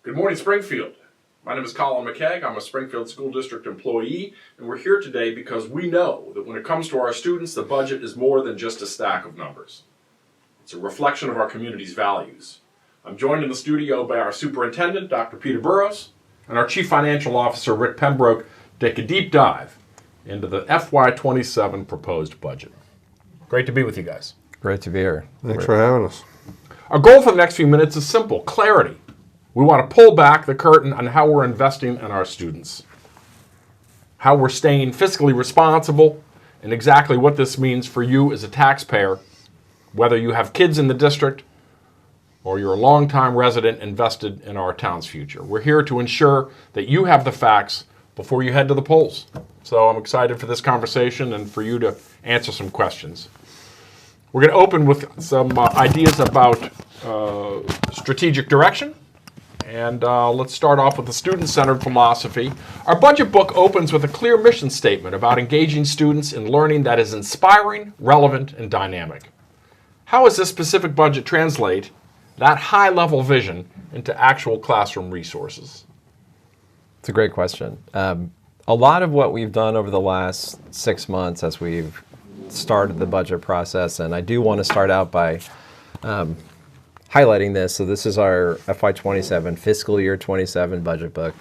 Good morning, Springfield. My name is Colin McKeag. I'm a Springfield School District employee, and we're here today because we know that when it comes to our students, the budget is more than just a stack of numbers. It's a reflection of our community's values. I'm joined in the studio by our superintendent, Dr. Peter Burrows, and our chief financial officer, Rick Pembroke, to take a deep dive into the FY27 proposed budget. Great to be with you guys. Great to be here. Thanks for having us. Our goal for the next few minutes is simple: clarity. We want to pull back the curtain on how we're investing in our students, how we're staying fiscally responsible, and exactly what this means for you as a taxpayer, whether you have kids in the district or you're a longtime resident invested in our town's future. We're here to ensure that you have the facts before you head to the polls. So I'm excited for this conversation and for you to answer some questions. We're going to open with some ideas about strategic direction. And let's start off with the student-centered philosophy. Our budget book opens with a clear mission statement about engaging students in learning that is inspiring, relevant, and dynamic. How does this specific budget translate that high-level vision into actual classroom resources? It's a great question. A lot of what we've done over the last 6 months as we've started the budget process, and I do want to start out by highlighting this. So this is our FY27 fiscal year 27 budget book.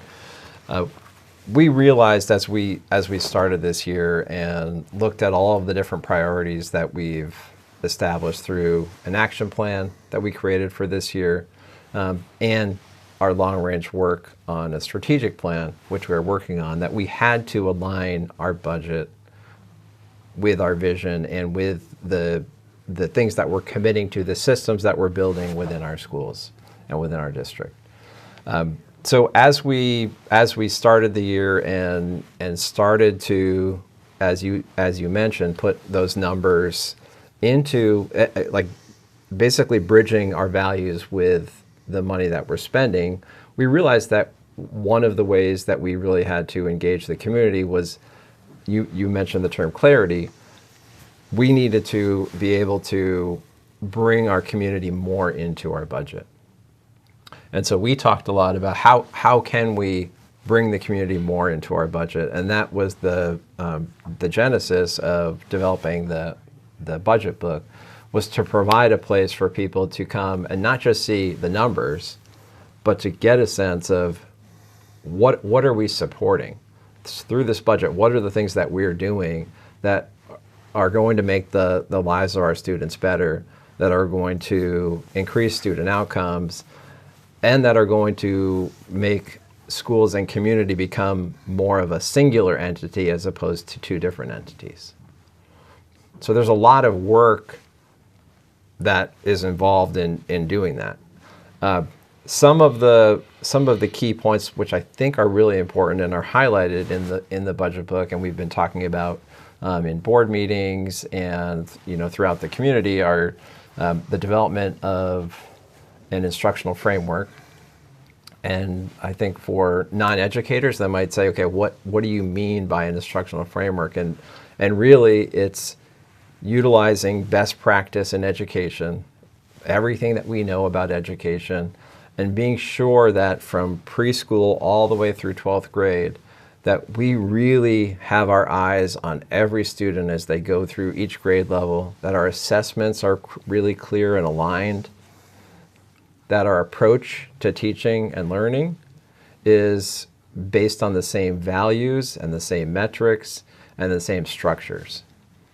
We realized as we started this year and looked at all of the different priorities that we've established through an action plan that we created for this year, and our long-range work on a strategic plan, which we're working on, that we had to align our budget with our vision and with the things that we're committing to, the systems that we're building within our schools and within our district. So as we started the year and started to, as you mentioned, put those numbers into like basically bridging our values with the money that we're spending, we realized that one of the ways that we really had to engage the community was, you mentioned the term clarity. We needed to be able to bring our community more into our budget. And so we talked a lot about how can we bring the community more into our budget, and that was the genesis of developing the budget book, was to provide a place for people to come and not just see the numbers, but to get a sense of what are we supporting through this budget. What are the things that we're doing that are going to make the lives of our students better, that are going to increase student outcomes, and that are going to make schools and community become more of a singular entity as opposed to two different entities. So there's a lot of work that is involved in doing that. Some of the key points, which I think are really important and are highlighted in the budget book, and we've been talking about in board meetings and throughout the community, are the development of an instructional framework. And I think for non-educators, they might say, okay, what do you mean by an instructional framework? And really, it's utilizing best practice in education, everything that we know about education, and being sure that from preschool all the way through 12th grade, that we really have our eyes on every student as they go through each grade level, that our assessments are really clear and aligned, that our approach to teaching and learning is based on the same values and the same metrics and the same structures.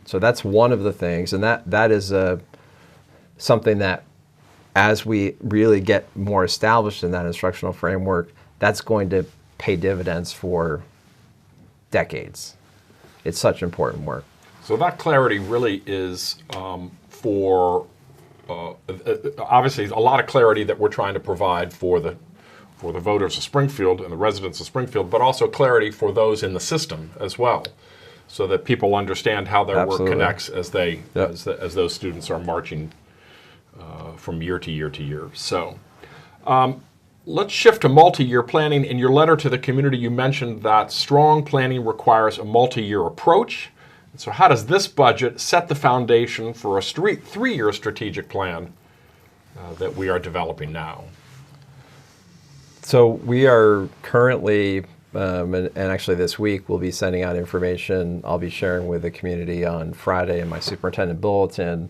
So that's one of the things, and that is something that as we really get more established in that instructional framework, that's going to pay dividends for decades. It's such important work. So that clarity really is for obviously a lot of clarity that we're trying to provide for the voters of Springfield and the residents of Springfield, but also clarity for those in the system as well, so that people understand how their Absolutely. work connects as those students are marching from year to year to year. So let's shift to multi-year planning. In your letter to the community, you mentioned that strong planning requires a multi-year approach. So how does this budget set the foundation for a three-year strategic plan that we are developing now? So we are currently, and actually this week, we'll be sending out information I'll be sharing with the community on Friday in my superintendent bulletin,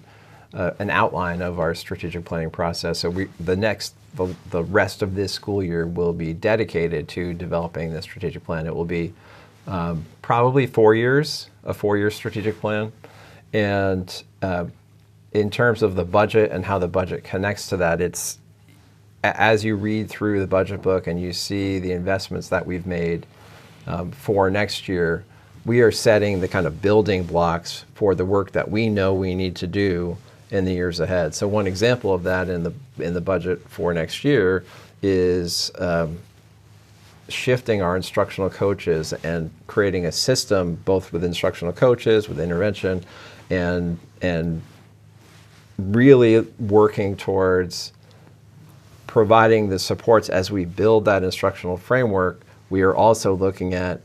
an outline of our strategic planning process. So the rest of this school year will be dedicated to developing the strategic plan. It will be probably 4 years, a 4-year strategic plan. And in terms of the budget and how the budget connects to that, it's as you read through the budget book and you see the investments that we've made for next year, we are setting the kind of building blocks for the work that we know we need to do in the years ahead. So one example of that in the budget for next year is shifting our instructional coaches and creating a system both with instructional coaches, with intervention, and really working towards providing the supports as we build that instructional framework. We are also looking at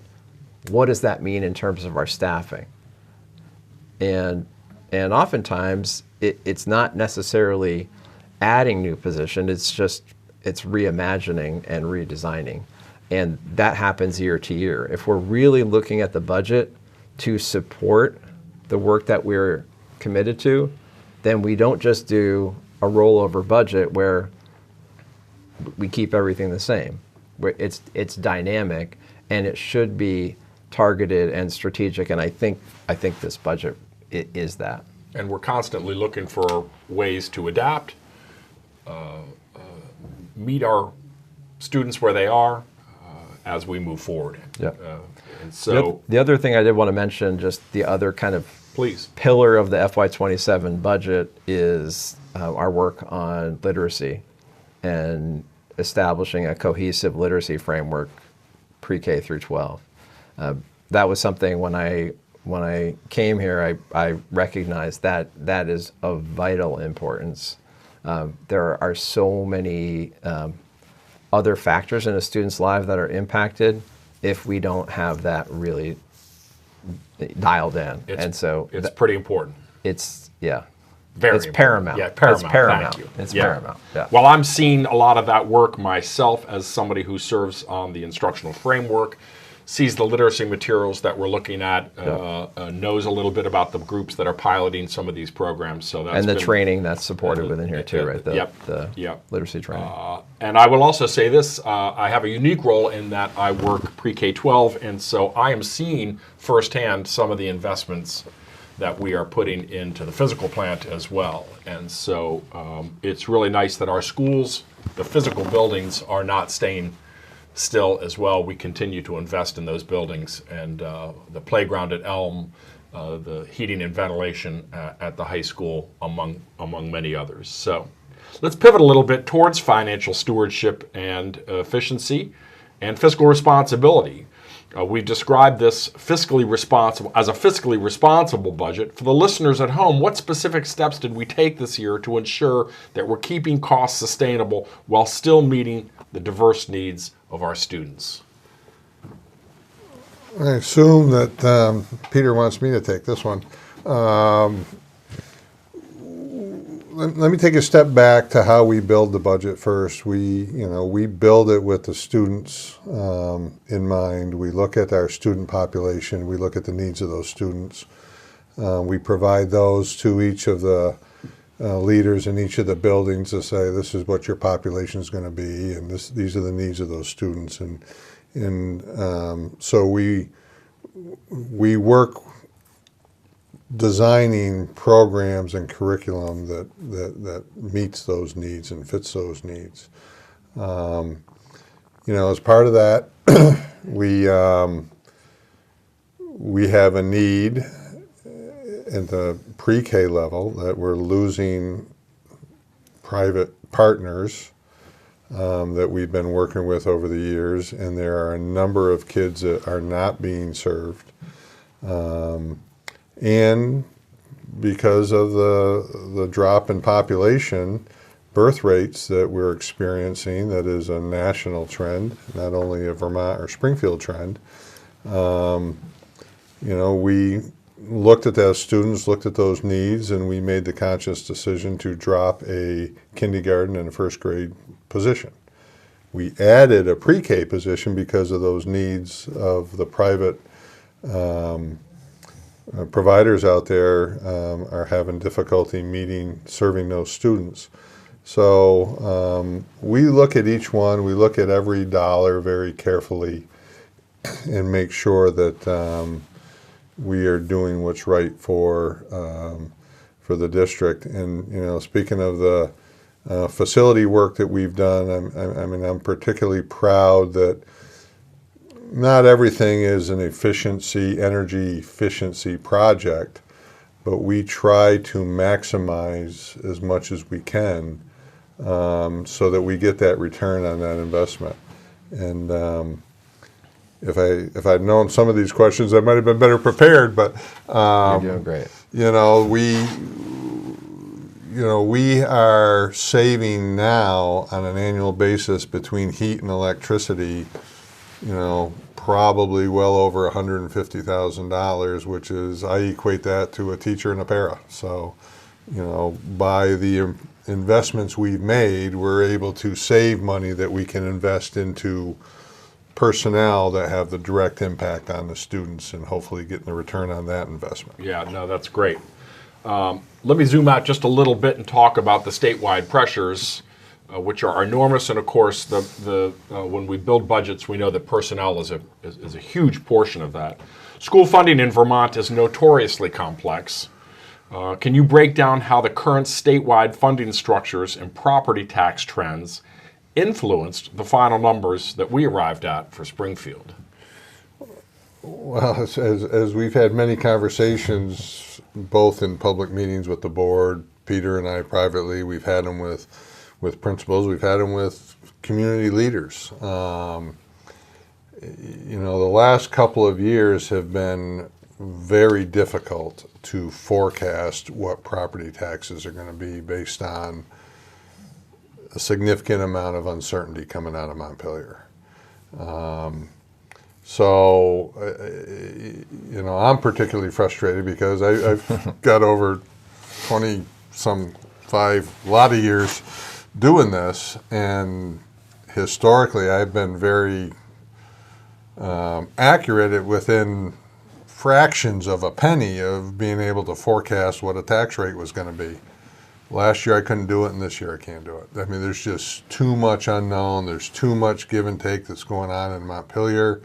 what does that mean in terms of our staffing. And oftentimes it's not necessarily adding new positions, it's reimagining and redesigning. And that happens year to year. If we're really looking at the budget to support the work that we're committed to, then we don't just do a rollover budget where we keep everything the same. Where it's dynamic, and it should be targeted and strategic. And I think this budget is that. And we're constantly looking for ways to adapt, meet our students where they are as we move forward. Yeah. And so, the other thing I did want to mention, just the other kind of please, pillar of the FY27 budget is our work on literacy and establishing a cohesive literacy framework pre-K through 12. That was something when I came here, I recognized that that is of vital importance. There are so many other factors in a student's life that are impacted if we don't have that really dialed in. It's pretty important. It's Very it's important. paramount. Yeah, paramount. It's paramount. Thank you. It's Yeah. paramount. Yeah. Well, I'm seeing a lot of that work myself as somebody who serves on the instructional framework, sees the literacy materials that we're looking at, knows a little bit about the groups that are piloting some of these programs. So that's And the been, training that's supported within here too, right? The Yep. literacy training. And I will also say this, I have a unique role in that I work pre-K-12, and so I am seeing firsthand some of the investments that we are putting into the physical plant as well. And so it's really nice that our schools, the physical buildings, are not staying still as well. We continue to invest in those buildings, and the playground at Elm, the heating and ventilation at the high school, among many others. So let's pivot a little bit towards financial stewardship and efficiency and fiscal responsibility. We've described this fiscally responsible as a fiscally responsible budget. For the listeners at home, what specific steps did we take this year to ensure that we're keeping costs sustainable while still meeting the diverse needs of our students? I assume that Peter wants me to take this one. Let me take a step back to how we build the budget first. We build it with the students in mind. We look at our student population. We look at the needs of those students. We provide those to each of the leaders in each of the buildings to say, this is what your population is going to be, and these are the needs of those students. And so we work designing programs and curriculum that meets those needs and fits those needs. As part of that, we have a need at the pre-K level that we're losing private partners that we've been working with over the years, and there are a number of kids that are not being served. And because of the drop in population, birth rates that we're experiencing, that is a national trend, not only a Vermont or Springfield trend. We looked at those students, looked at those needs, and we made the conscious decision to drop a kindergarten and a first grade position. We added a pre-K position because of those needs of the private providers out there are having difficulty serving those students. So we look at each one, we look at every dollar very carefully and make sure that we are doing what's right for the district. And, you know, speaking of the facility work that we've done, I'm particularly proud that not everything is an energy efficiency project, but we try to maximize as much as we can so that we get that return on that investment. And if I'd known some of these questions, I might have been better prepared. But You're doing great. you know, we are saving now on an annual basis between heat and electricity, you know, probably well over $150,000, which is, I equate that to a teacher and a para. So, you know, by the investments we've made, we're able to save money that we can invest into personnel that have the direct impact on the students and hopefully getting a return on that investment. Yeah, no, that's great. Let me zoom out just a little bit and talk about the statewide pressures, which are enormous. And of course, when we build budgets, we know that personnel is a huge portion of that. School funding in Vermont is notoriously complex. Can you break down how the current statewide funding structures and property tax trends influenced the final numbers that we arrived at for Springfield? Well, as we've had many conversations, both in public meetings with the board, Peter and I privately, we've had them with principals, we've had them with community leaders. You know, the last couple of years have been very difficult to forecast what property taxes are going to be based on a significant amount of uncertainty coming out of Montpelier. So, you know, I'm particularly frustrated because I've got over 5 lot of years doing this, and historically I've been very accurate at within fractions of a penny of being able to forecast what a tax rate was going to be. Last year I couldn't do it, and this year I can't do it. I mean, there's just too much unknown. There's too much give and take that's going on in Montpelier.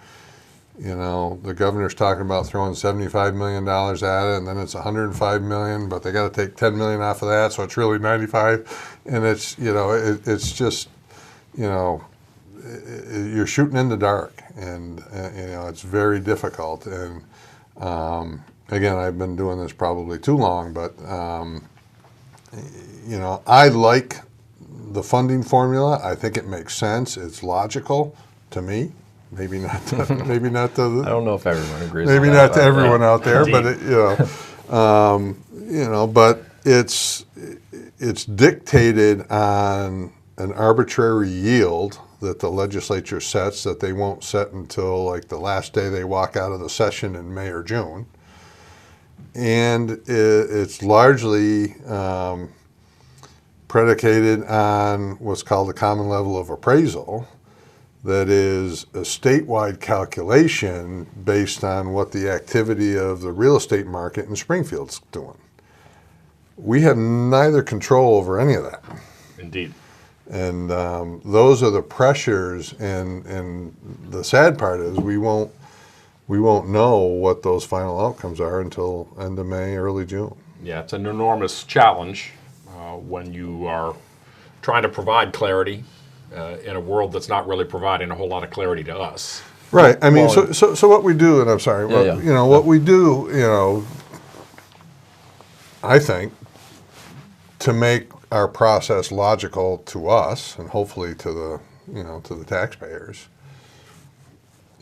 You know, the governor's talking about throwing $75 million at it, and then it's $105 million, but they got to take $10 million off of that, so it's really 95. And it's, you know, it's just, you know, you're shooting in the dark, and you know, it's very difficult. And again, I've been doing this probably too long, but you know, I like the funding formula. I think it makes sense. It's logical to me. Maybe not to, I don't know if everyone agrees. Maybe with not that, to everyone out there, Indeed. but you know, but it's dictated on an arbitrary yield that the legislature sets that they won't set until like the last day they walk out of the session in May or June, and it's largely predicated on what's called the common level of appraisal. That is a statewide calculation based on what the activity of the real estate market in Springfield's doing. We have neither control over any of that. Indeed. And those are the pressures, and the sad part is we won't know what those final outcomes are until end of May, early June. Yeah, it's an enormous challenge when you are trying to provide clarity in a world that's not really providing a whole lot of clarity to us. Right. I mean, Well, so what we do, and I'm sorry, Yeah, yeah. you know, what we do, you know, I think, to make our process logical to us and hopefully to the, you know, to the taxpayers,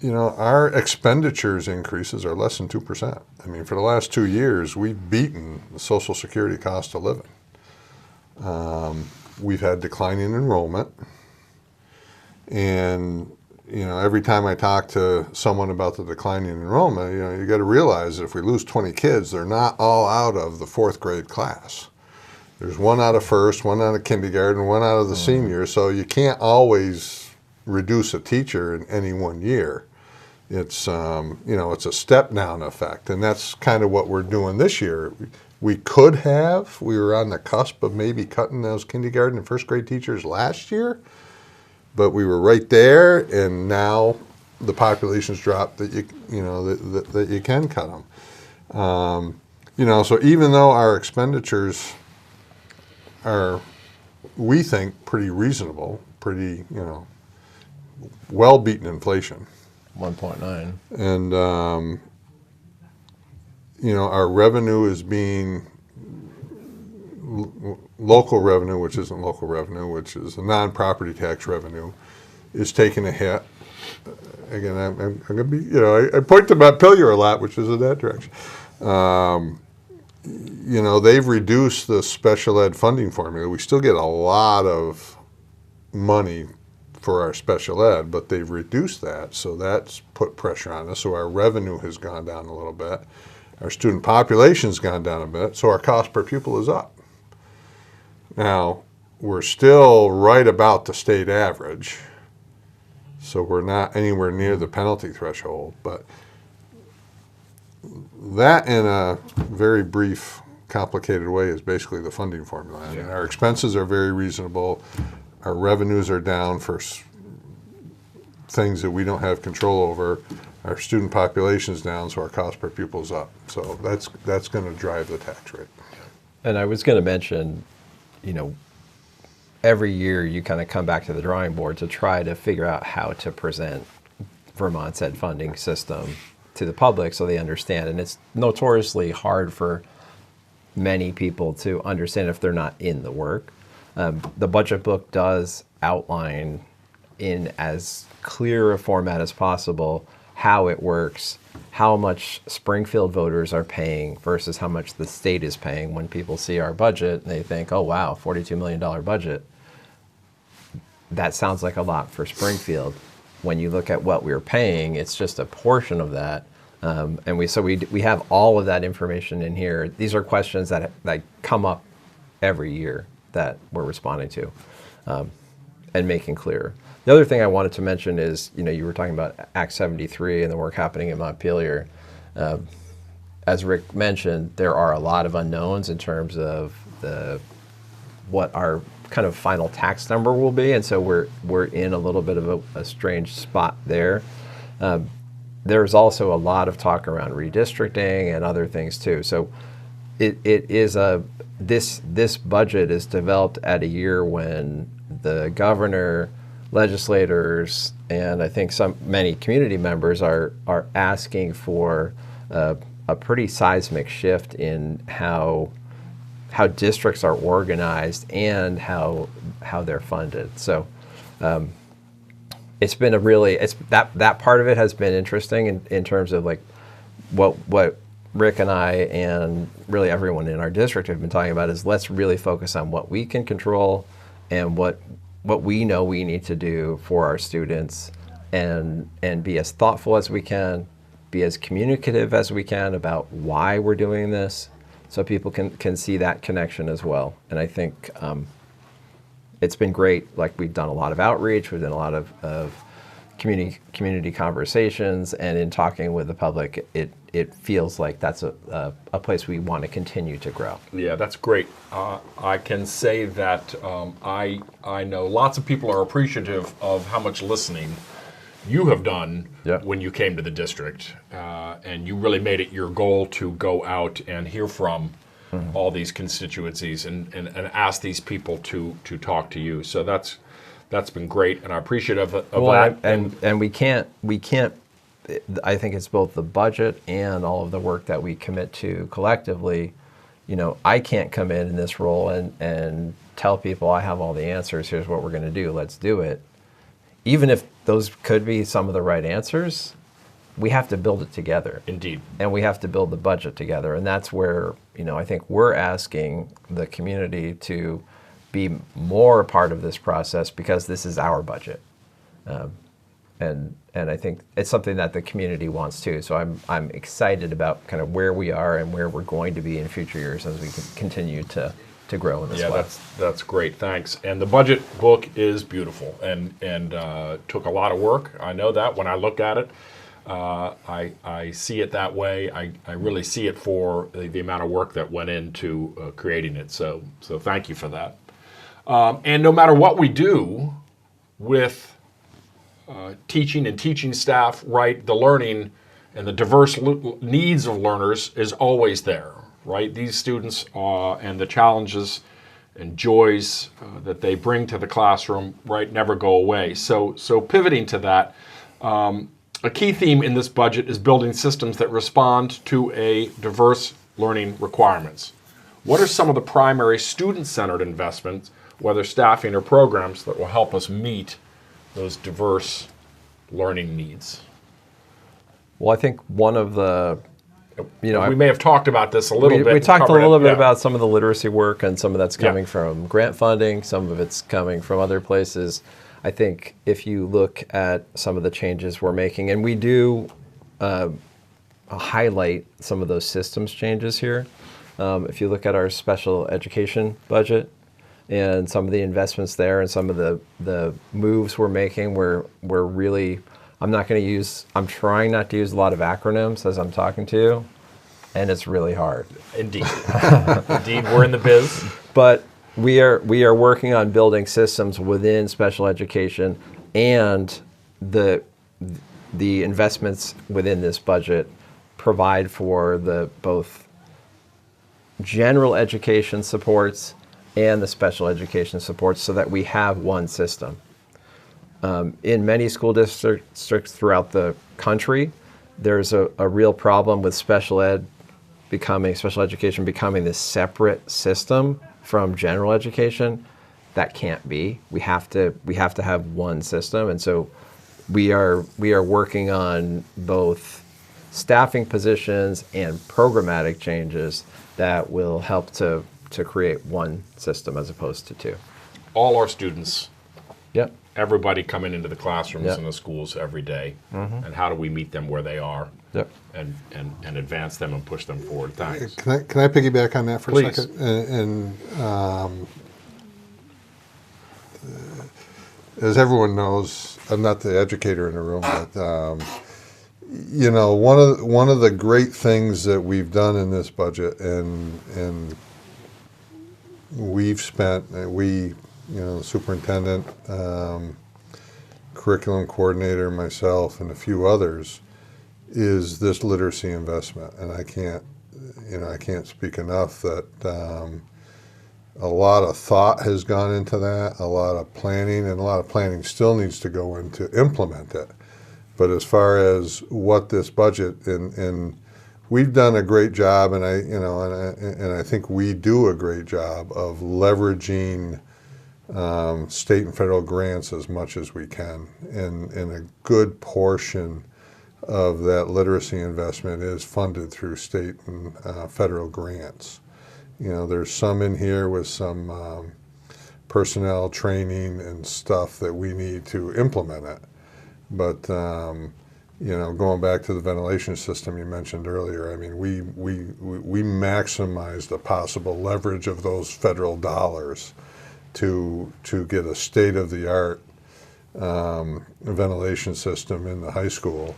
you know, our expenditures increases are less than 2%. I mean, for the last 2 years, we've beaten the Social Security cost of living. We've had declining enrollment. And, you know, every time I talk to someone about the declining enrollment, you know, you got to realize that if we lose 20 kids, they're not all out of the 4th grade class. There's one out of first, one out of kindergarten, one out of the senior. So you can't always reduce a teacher in any one year. It's it's a step down effect, and that's kind of what we're doing this year. We were on the cusp of maybe cutting those kindergarten and first grade teachers last year, but we were right there, and now the population's dropped that that you can cut them. So even though our expenditures are, we think, pretty reasonable, pretty well beaten inflation. 1.9. And, our revenue is being local revenue, which isn't local revenue, which is a non-property tax revenue, is taking a hit. Again, I'm going to be, I point to Montpelier a lot, which is in that direction. They've reduced the special ed funding formula. We still get a lot of money for our special ed, but they've reduced that, so that's put pressure on us. So our revenue has gone down a little bit. Our student population's gone down a bit, so our cost per pupil is up. Now, we're still right about the state average, so we're not anywhere near the penalty threshold, but that, in a very brief, complicated way, is basically the funding formula. And our expenses are very reasonable. Our revenues are down for things that we don't have control over. Our student population is down, so our cost per pupil is up. So that's going to drive the tax rate. And I was going to mention, every year you kind of come back to the drawing board to try to figure out how to present Vermont's ed funding system to the public so they understand. And it's notoriously hard for many people to understand if they're not in the work. The budget book does outline in as clear a format as possible how it works, how much Springfield voters are paying versus how much the state is paying. When people see our budget, they think, oh wow, $42 million budget. That sounds like a lot for Springfield. When you look at what we're paying, it's just a portion of that. And we have all of that information in here. These are questions that come up every year that we're responding to and making clear. The other thing I wanted to mention is, you were talking about Act 73 and the work happening in Montpelier. As Rick mentioned, there are a lot of unknowns in terms of what our kind of final tax number will be, and so we're in a little bit of a strange spot there. There's also a lot of talk around redistricting and other things too. So it is this budget is developed at a year when the governor, legislators, and I think many community members are asking for a pretty seismic shift in how districts are organized and how they're funded. So it's been that part of it has been interesting in terms of like what Rick and I and really everyone in our district have been talking about is let's really focus on what we can control and what we know we need to do for our students and be as thoughtful as we can, be as communicative as we can about why we're doing this so people can see that connection as well. And I think it's been great. Like, we've done a lot of outreach, we've done a lot of community conversations, and in talking with the public, it feels like that's a place we want to continue to grow. Yeah, that's great. I can say that I know lots of people are appreciative of how much listening you have done when you came to the district, and you really made it your goal to go out and hear from all these constituencies and ask these people to talk to you. So that's been great, and I appreciate of that. And we can't. I think it's both the budget and all of the work that we commit to collectively. I can't come in this role and tell people I have all the answers. Here's what we're going to do. Let's do it. Even if those could be some of the right answers, we have to build it together. Indeed. And we have to build the budget together. And that's where, I think we're asking the community to be more a part of this process because this is our budget. And I think it's something that the community wants too. So I'm excited about kind of where we are and where we're going to be in future years as we continue to grow in this Yeah, way. that's great. Thanks. And the budget book is beautiful and took a lot of work. I know that when I look at it. I see it that way. I really see it for the amount of work that went into creating it. So thank you for that. And no matter what we do with teaching and teaching staff, right, the learning and the diverse needs of learners is always there, right? These students and the challenges and joys that they bring to the classroom, right, never go away. So pivoting to that, a key theme in this budget is building systems that respond to a diverse learning requirements. What are some of the primary student-centered investments, whether staffing or programs, that will help us meet those diverse learning needs? Well, I think one of the, we may have talked about this a little bit. We talked a covered little it, bit yeah. about some of the literacy work, and some of that's coming Yeah. from grant funding, some of it's coming from other places. I think if you look at some of the changes we're making, and we do highlight some of those systems changes here. If you look at our special education budget and some of the investments there and some of the moves we're making, we're really, I'm trying not to use a lot of acronyms as I'm talking to you, and it's really hard. Indeed. Indeed, we're in the biz. But we are working on building systems within special education, and the investments within this budget provide for the both general education supports and the special education supports, so that we have one system. In many school districts throughout the country, there's a real problem with special education becoming this separate system from general education. That can't be. We have to have one system, and so we are working on both staffing positions and programmatic changes that will help to create one system as opposed to two. All our students, Yep. everybody coming into the classrooms Yep. and the schools every day, and how do we meet them where they are, Yep. and advance them and push them forward. Thanks. Can I piggyback on that for Please. a second? As everyone knows, I'm not the educator in the room, but one of the great things that we've done in this budget, and we've spent, superintendent, curriculum coordinator, myself, and a few others, is this literacy investment. And I can't speak enough that a lot of thought has gone into that, a lot of planning, and a lot of planning still needs to go into implement it. But as far as what this budget, and we've done a great job, and I think we do a great job of leveraging state and federal grants as much as we can, and a good portion of that literacy investment is funded through state and federal grants. There's some in here with some personnel training and stuff that we need to implement it. But going back to the ventilation system you mentioned earlier, I mean, we maximize the possible leverage of those federal dollars to get a state-of-the-art ventilation system in the high school.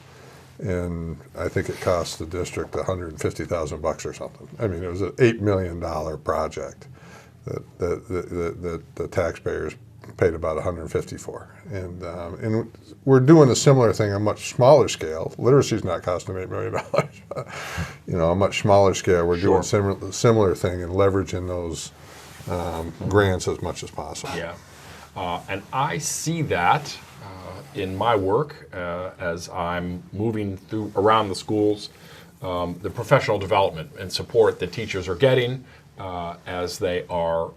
And I think it cost the district $150,000 or something. I mean, it was an $8 million project that the taxpayers paid about $150 for. And we're doing a similar thing on a much smaller scale. Literacy's not costing $8 million. A much smaller scale, we're doing similar thing and leveraging those grants as much as possible. Yeah, and I see that in my work as I'm moving around the schools, the professional development and support that teachers are getting as they are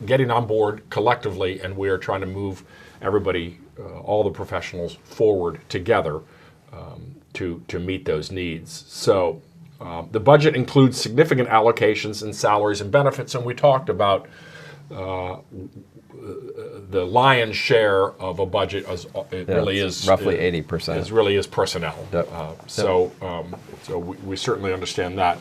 getting on board collectively, and we are trying to move everybody, all the professionals, forward together to meet those needs. So the budget includes significant allocations in salaries and benefits, and we talked about the lion's share of a budget really is roughly 80%. Is really is personnel. Yep. So we certainly understand that.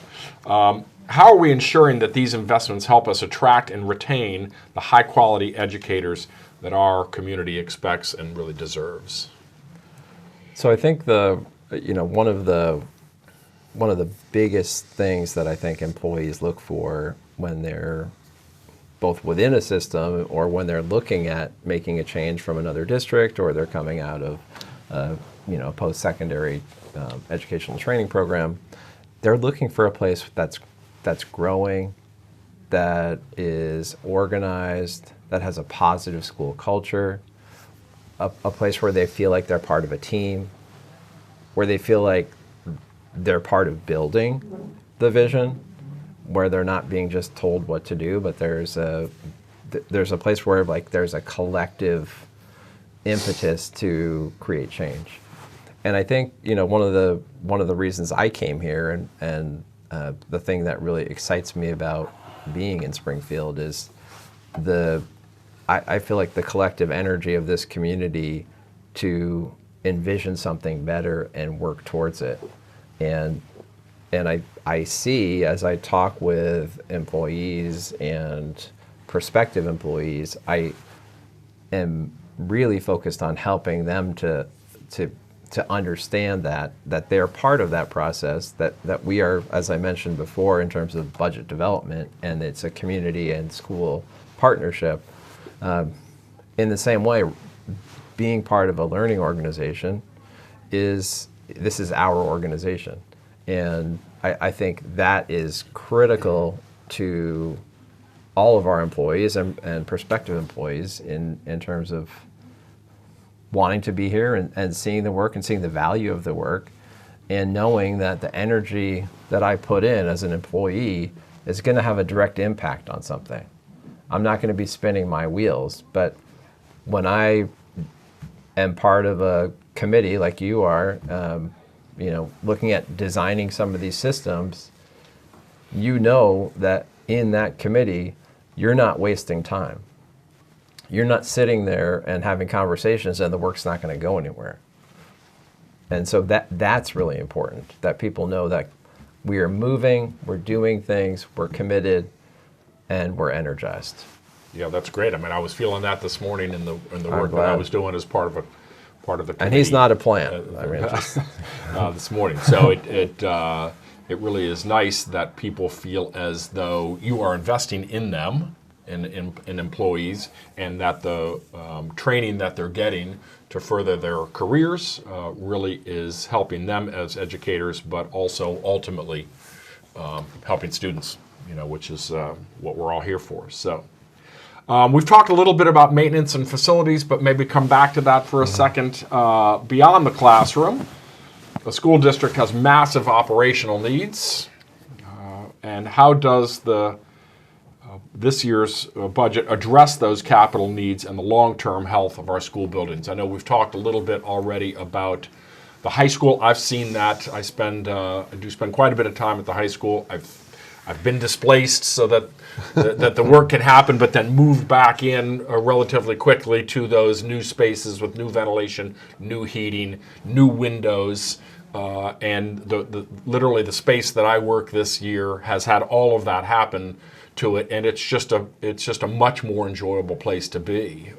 how are we ensuring that these investments help us attract and retain the high-quality educators that our community expects and really deserves? So I think one of the biggest things that I think employees look for when they're both within a system or when they're looking at making a change from another district or they're coming out of a post-secondary educational training program, they're looking for a place that's growing, that is organized, that has a positive school culture, a place where they feel like they're part of a team, where they feel like they're part of building the vision, where they're not being just told what to do, but there's a place where like there's a collective impetus to create change. And I think one of the reasons I came here and the thing that really excites me about being in Springfield is I feel like the collective energy of this community to envision something better and work towards it. And I see, as I talk with employees and prospective employees, I am really focused on helping them to understand that they're part of that process, that we are, as I mentioned before, in terms of budget development, and it's a community and school partnership. In the same way, being part of a learning organization this is our organization. And I think that is critical to all of our employees and prospective employees in terms of wanting to be here and seeing the work and seeing the value of the work and knowing that the energy that I put in as an employee is going to have a direct impact on something. I'm not going to be spinning my wheels, but when I am part of a committee like you are, looking at designing some of these systems, that in that committee, you're not wasting time. You're not sitting there and having conversations and the work's not going to go anywhere. And so that's really important, that people know that we are moving, we're doing things, we're committed, and we're energized. Yeah, that's great. I mean, I was feeling that this morning in the work that glad. I was doing as part of the committee. And he's not a plant. This morning. So it really is nice that people feel as though you are investing in them, in employees, and that the training that they're getting to further their careers really is helping them as educators, but also ultimately helping students, which is what we're all here for. So we've talked a little bit about maintenance and facilities, but maybe come back to that for a second. Beyond the classroom, the school district has massive operational needs. And how does this year's budget address those capital needs and the long-term health of our school buildings? I know we've talked a little bit already about the high school. I've seen that. I do spend quite a bit of time at the high school. I've been displaced so that the work can happen, but then moved back in relatively quickly to those new spaces with new ventilation, new heating, new windows, and literally the space that I work this year has had all of that happen to it, and it's just a much more enjoyable place to be.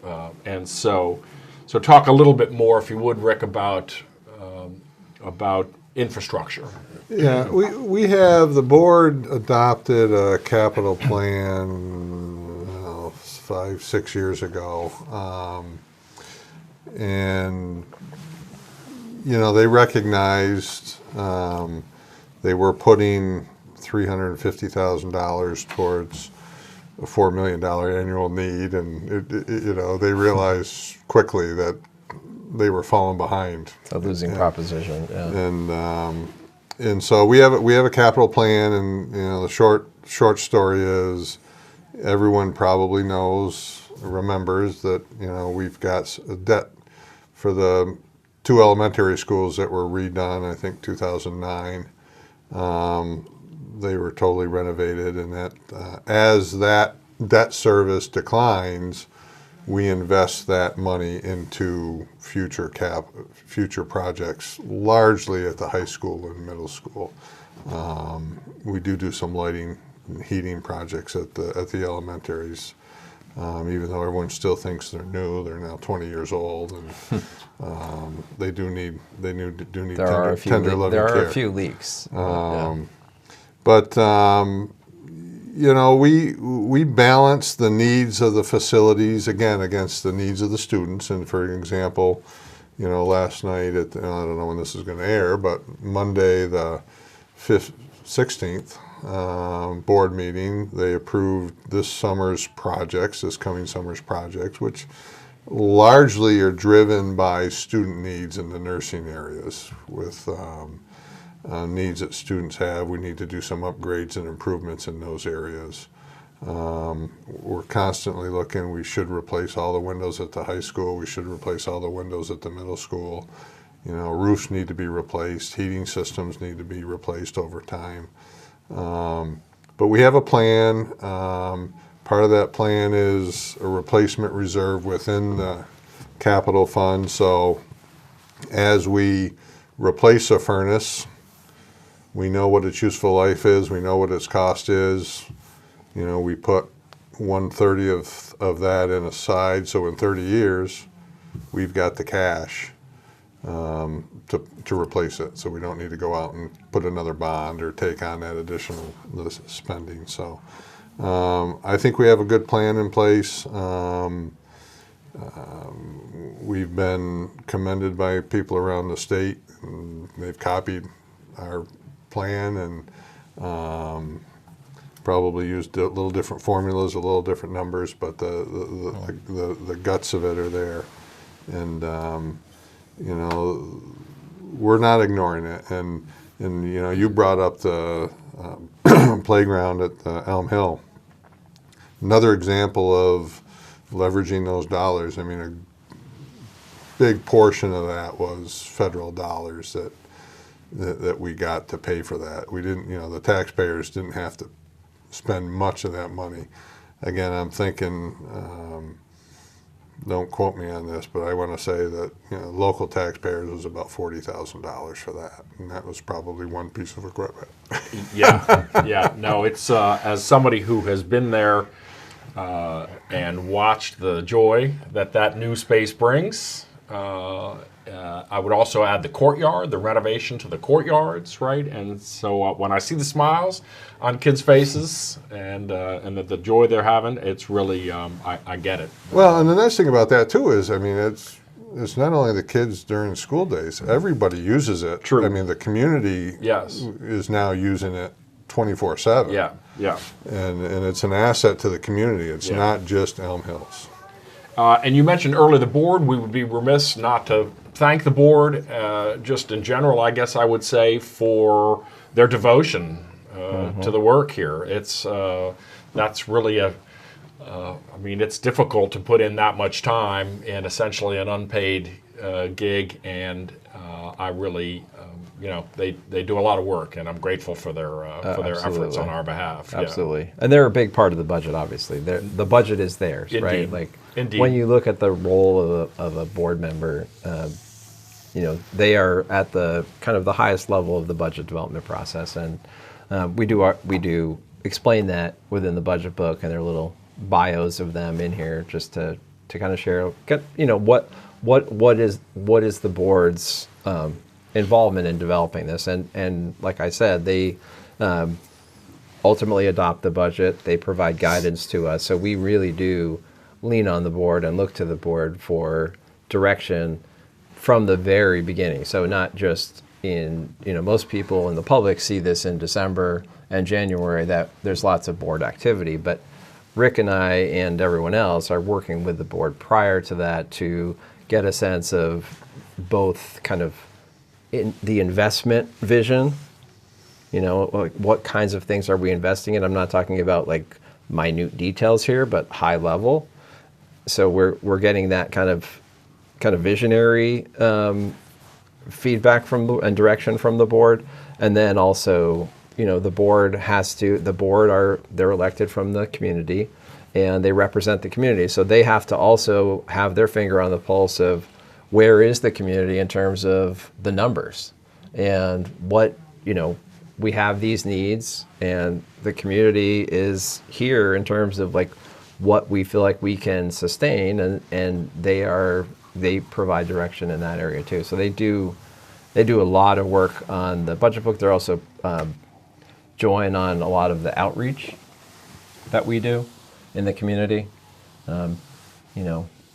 And so talk a little bit more, if you would, Rick, about infrastructure. Yeah, the board adopted a capital plan 5-6 years ago. And, they recognized they were putting $350,000 towards a $4 million annual need. And, they realized quickly that they were falling behind. A losing proposition, yeah. And so we have a capital plan, and the short story is everyone probably remembers that we've got a debt for the 2 elementary schools that were redone, I think 2009. They were totally renovated, and that as that debt service declines, we invest that money into future projects, largely at the high school and middle school. We do some lighting and heating projects at the elementaries. Even though everyone still thinks they're new, they're now 20 years old, and they do need tender loving there care. are a few leaks. But you know, we balance the needs of the facilities again against the needs of the students. And for example, you know, last night I don't know when this is going to air, but Monday the 16th board meeting, they approved this coming summer's projects, which largely are driven by student needs in the nursing areas with needs that students have. We need to do some upgrades and improvements in those areas. We're constantly looking. We should replace all the windows at the high school. We should replace all the windows at the middle school. You know, roofs need to be replaced. Heating systems need to be replaced over time. But we have a plan. Part of that plan is a replacement reserve within the capital fund. So as we replace a furnace, we know what its useful life is. We know what its cost is. You know, we put 1/30 of that in aside. So in 30 years, we've got the cash to replace it. So we don't need to go out and put another bond or take on that additional spending. So I think we have a good plan in place. We've been commended by people around the state, and they've copied our plan and probably used a little different formulas, a little different numbers, but the guts of it are there. And you know, we're not ignoring it. And you know, you brought up the playground at Elm Hill. Another example of leveraging those dollars. I mean, a big portion of that was federal dollars that we got to pay for that. We didn't, you know, the taxpayers didn't have to spend much of that money. Again, I'm thinking, don't quote me on this, but I want to say that, you know, local taxpayers was about $40,000 for that, and that was probably one piece of equipment. Yeah. No, it's as somebody who has been there and watched the joy that new space brings. I would also add the courtyard, the renovation to the courtyards, right? And so when I see the smiles on kids' faces and the joy they're having, it's really I get it. Well, and the nice thing about that too is, I mean, it's not only the kids during school days. Everybody uses it. True. I mean, the community is now using it 24/7. Yeah. And it's an asset to the community. It's not just Elm Hills. And you mentioned earlier the board. We would be remiss not to thank the board, just in general, I guess I would say, for their devotion to the work here. It's that's really I mean, it's difficult to put in that much time in essentially an unpaid gig, and I really, you know, they do a lot of work, and I'm grateful for their efforts on our behalf. Absolutely, yeah. And they're a big part of the budget. Obviously, the budget is theirs, Indeed. right? Like Indeed. When you look at the role of a board member, you know, they are at the kind of the highest level of the budget development process, and we do explain that within the budget book, and there are little bios of them in here just to kind of share, you know, what is the board's involvement in developing this, and like I said, they ultimately adopt the budget. They provide guidance to us, so we really do lean on the board and look to the board for direction from the very beginning. So not just in, you know, most people in the public see this in December and January that there's lots of board activity, but Rick and I and everyone else are working with the board prior to that to get a sense of both kind of the investment vision, you know, like what kinds of things are we investing in? I'm not talking about like minute details here, but high level. So we're getting that kind of visionary feedback and direction from the board, and then also, you know, the board they're elected from the community, and they represent the community, so they have to also have their finger on the pulse of where is the community in terms of the numbers, and what, you know, we have these needs, and the community is here in terms of like what we feel like we can sustain, and they provide direction in that area too. So they do a lot of work on the budget book. They're also join on a lot of the outreach that we do in the community.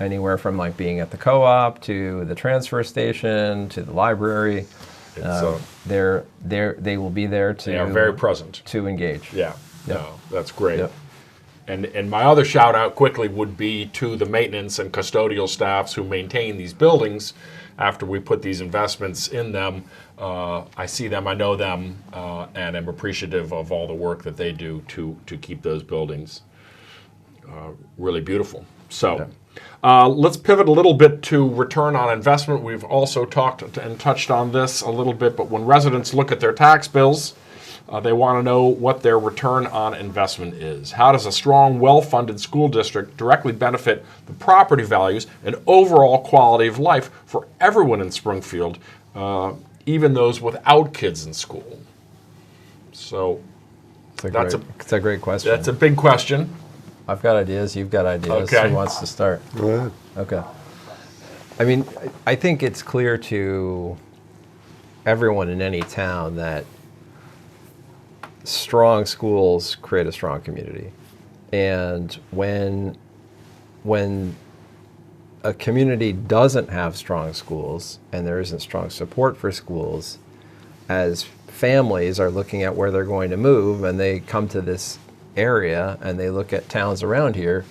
Anywhere from like being at the co-op to the transfer station to the library. They will be there to. They are very present. To engage. Yeah. Yep. No, that's great. Yep. And my other shout out quickly would be to the maintenance and custodial staffs who maintain these buildings after we put these investments in them. I see them, I know them, and am appreciative of all the work that they do to keep those buildings really beautiful. So let's pivot a little bit to return on investment. We've also talked and touched on this a little bit, but when residents look at their tax bills, they want to know what their return on investment is. How does a strong, well-funded school district directly benefit the property values and overall quality of life for everyone in Springfield, even those without kids in school? So It's a great question. that's a big question. I've got ideas. You've got ideas. Okay. Who wants to start? Go ahead. Okay. I mean, I think it's clear to everyone in any town that strong schools create a strong community. And when a community doesn't have strong schools and there isn't strong support for schools, as families are looking at where they're going to move and they come to this area and they look at towns around here,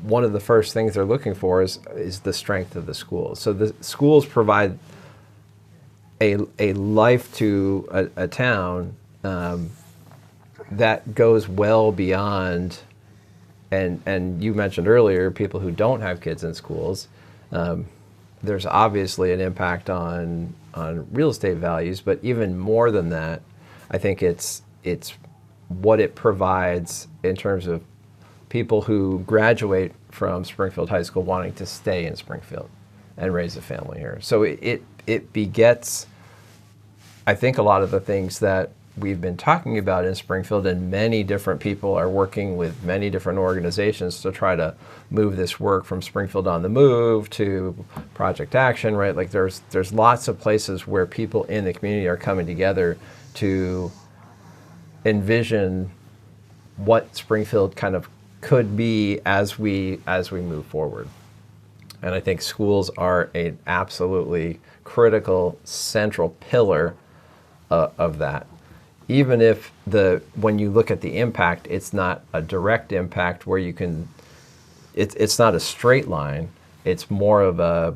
one of the first things they're looking for is the strength of the schools. So the schools provide a life to a town that goes well beyond, and you mentioned earlier, people who don't have kids in schools. There's obviously an impact on real estate values, but even more than that, I think it's what it provides in terms of people who graduate from Springfield High School wanting to stay in Springfield and raise a family here. So it begets, I think, a lot of the things that we've been talking about in Springfield, and many different people are working with many different organizations to try to move this work from Springfield on the Move to Project Action, right? Like there's lots of places where people in the community are coming together to envision what Springfield kind of could be as we move forward. And I think schools are an absolutely critical central pillar of that. Even if when you look at the impact, it's not a direct impact where you can, it's not a straight line. It's more of a,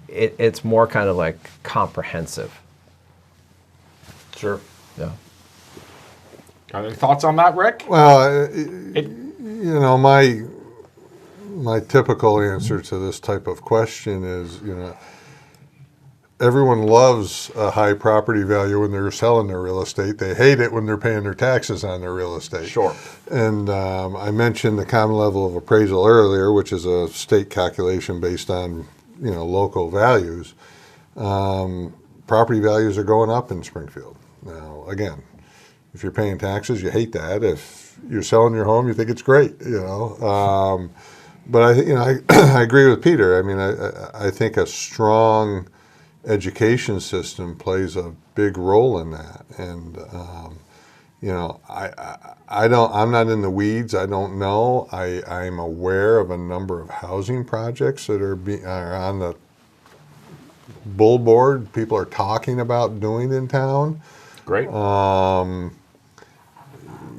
it's more kind of like comprehensive. Sure. Yeah. Got any thoughts on that, Rick? Well, my typical answer to this type of question is, everyone loves a high property value when they're selling their real estate. They hate it when they're paying their taxes on their real estate. Sure. And I mentioned the common level of appraisal earlier, which is a state calculation based on, local values. Property values are going up in Springfield. Now, again, if you're paying taxes, you hate that. If you're selling your home, you think it's great, But I agree with Peter. I mean, I think a strong education system plays a big role in that. And I'm not in the weeds. I don't know. I'm aware of a number of housing projects that are on the billboard. People are talking about doing in town. Great.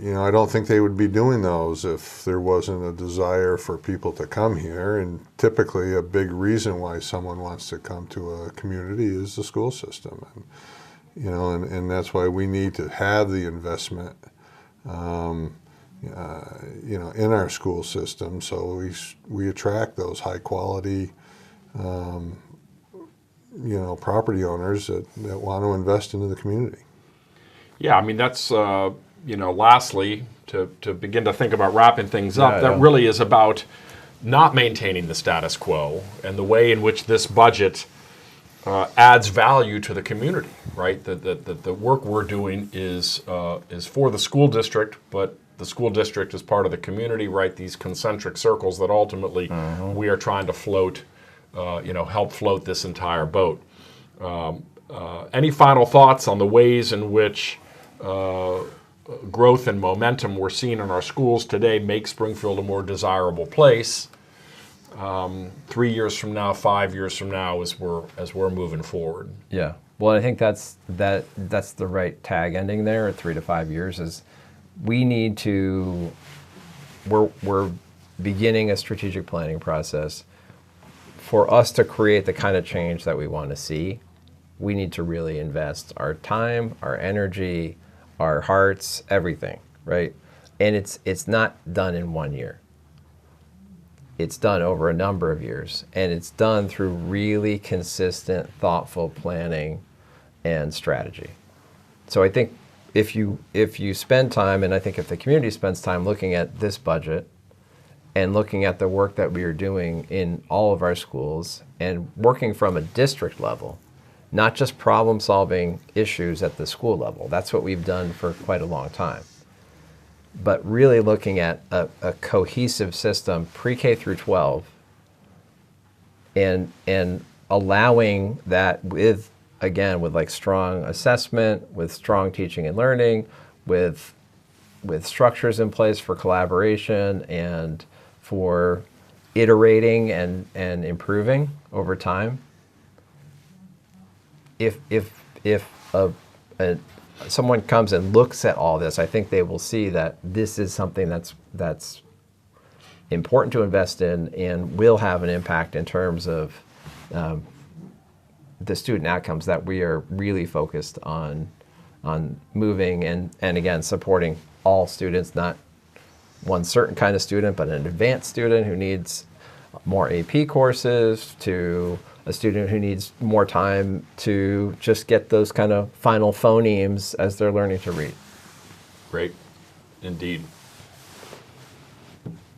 I don't think they would be doing those if there wasn't a desire for people to come here. And typically a big reason why someone wants to come to a community is the school system. And, and that's why we need to have the investment, in our school system. So we attract those high quality, property owners that want to invest into the community. Yeah, I mean, that's, lastly, to begin to think about wrapping things up, that really is about not maintaining the status quo and the way in which this budget adds value to the community, right? The work we're doing is for the school district, but the school district is part of the community, right? These concentric circles that ultimately we are trying to float, help float this entire boat. Any final thoughts on the ways in which growth and momentum we're seeing in our schools today make Springfield a more desirable place 3 years from now, 5 years from now, as we're moving forward? Yeah. Well, I think that's the right tag ending there at 3 to 5 years is we need to, we're beginning a strategic planning process. For us to create the kind of change that we want to see, we need to really invest our time, our energy, our hearts, everything, right? And it's not done in 1 year. It's done over a number of years, and it's done through really consistent, thoughtful planning and strategy. So I think if you spend time, and I think if the community spends time looking at this budget and looking at the work that we are doing in all of our schools and working from a district level, not just problem-solving issues at the school level. That's what we've done for quite a long time. But really looking at a cohesive system, pre-K through 12, and allowing that with like strong assessment, with strong teaching and learning, with structures in place for collaboration and for iterating and improving over time. If someone comes and looks at all this, I think they will see that this is something that's important to invest in and will have an impact in terms of the student outcomes that we are really focused on moving and again supporting all students, not one certain kind of student, but an advanced student who needs more AP courses, to a student who needs more time to just get those kind of final phonemes as they're learning to read. Great, indeed.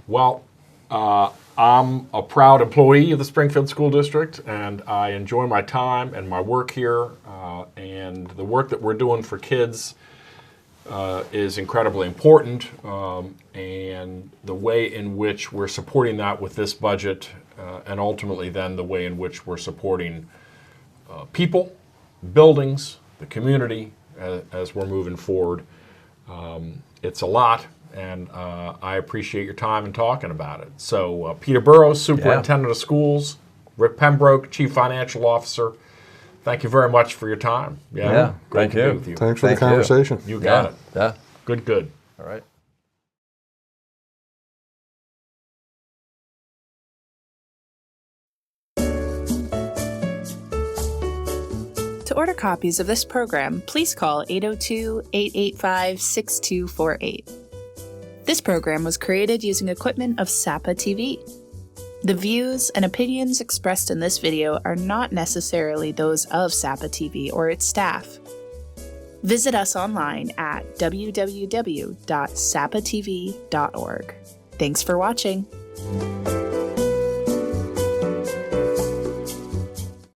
Well, I'm a proud employee of the Springfield School District, and I enjoy my time and my work here, and the work that we're doing for kids is incredibly important, and the way in which we're supporting that with this budget, and ultimately then the way in which we're supporting people, buildings, the community as we're moving forward. It's a lot, and I appreciate your time and talking about it. So Peter Burrows, Superintendent of Schools, Rick Pembroke, Chief Financial Officer, thank you very much for your time. Yeah, great to be with you. Thanks for the conversation. You got it. Yeah. Good. All right. To order copies of this program, please call 802-885-6248. This program was created using equipment of SAPA TV. The views and opinions expressed in this video are not necessarily those of SAPA TV or its staff. Visit us online at www.sapatv.org. Thanks for watching.